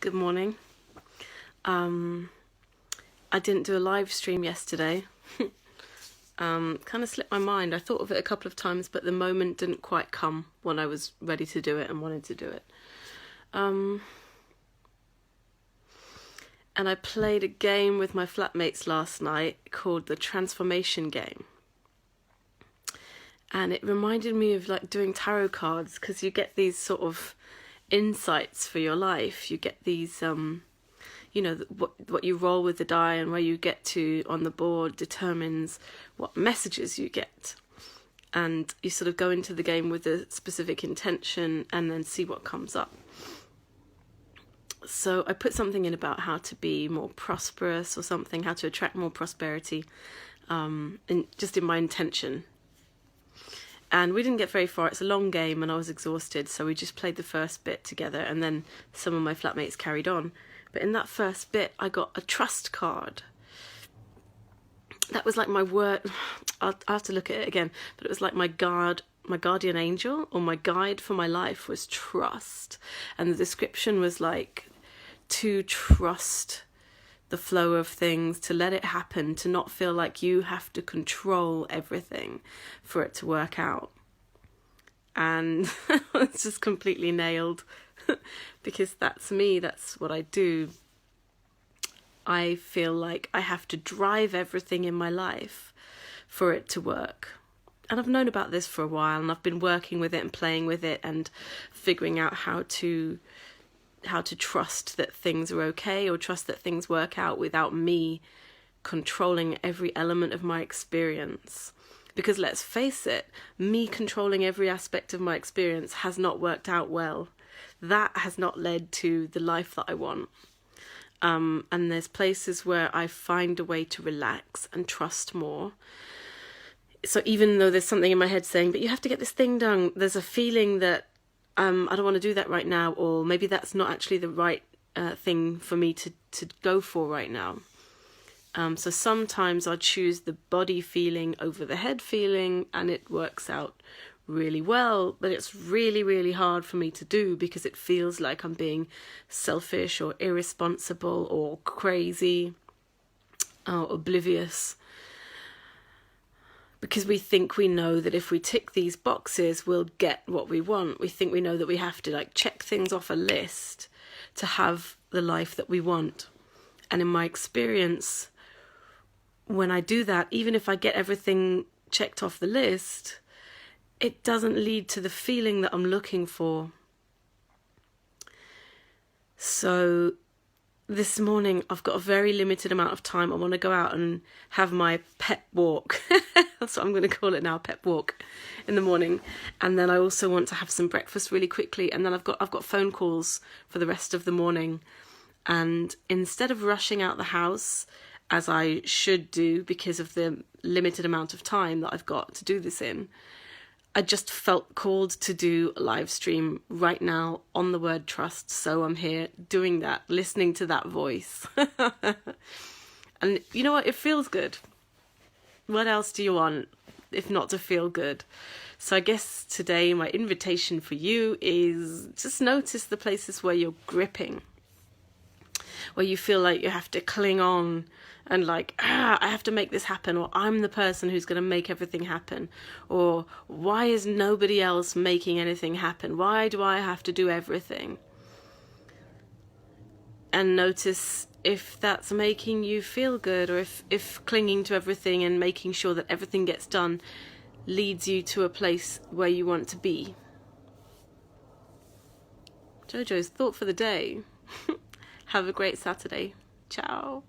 Good morning. I didn't do a live stream yesterday. Kind of slipped my mind. I thought of it a couple of times, but the moment didn't quite come when I was ready to do it and wanted to do it. And I played a game with my flatmates last night called the Transformation Game. And it reminded me of like doing tarot cards, because you get these sort of insights for your life. You get these, what you roll with the die and where you get to on the board determines what messages you get. And you sort of go into the game with a specific intention and then see what comes up. So I put something in about how to be more prosperous or something, how to attract more prosperity, and just in my intention. And we didn't get very far. It's a long game and I was exhausted, so we just played the first bit together and then some of my flatmates carried on. But in that first bit, I got a trust card. That was like my word. I'll have to look at it again, but it was like my guardian angel, or my guide for my life was trust. And the description was like to trust the flow of things, to let it happen, to not feel like you have to control everything for it to work out. And it's just completely nailed, because that's me, that's what I do. I feel like I have to drive everything in my life for it to work. And I've known about this for a while, and I've been working with it and playing with it and figuring out how to trust that things are okay, or trust that things work out without me controlling every element of my experience. Because let's face it, me controlling every aspect of my experience has not worked out well. That has not led to the life that I want. And there's places where I find a way to relax and trust more. So even though there's something in my head saying, but you have to get this thing done, there's a feeling that I don't want to do that right now, or maybe that's not actually the right thing for me to go for right now. So sometimes I choose the body feeling over the head feeling, and it works out really well, but it's really, really hard for me to do because it feels like I'm being selfish or irresponsible or crazy or oblivious. Because we think we know that if we tick these boxes, we'll get what we want. We think we know that we have to like check things off a list to have the life that we want. And in my experience, when I do that, even if I get everything checked off the list, it doesn't lead to the feeling that I'm looking for. So this morning, I've got a very limited amount of time. I want to go out and have my pep walk. That's what I'm going to call it now, pep walk in the morning. And then I also want to have some breakfast really quickly. And then I've got phone calls for the rest of the morning. And instead of rushing out the house, as I should do because of the limited amount of time that I've got to do this in, I just felt called to do a live stream right now on the word trust. So I'm here doing that, listening to that voice. And you know what? It feels good. What else do you want if not to feel good? So I guess today my invitation for you is just notice the places where you're gripping, where you feel like you have to cling on and like, I have to make this happen, or I'm the person who's going to make everything happen, or why is nobody else making anything happen? Why do I have to do everything? And notice if that's making you feel good, or if clinging to everything and making sure that everything gets done leads you to a place where you want to be. Jojo's thought for the day. Have a great Saturday. Ciao.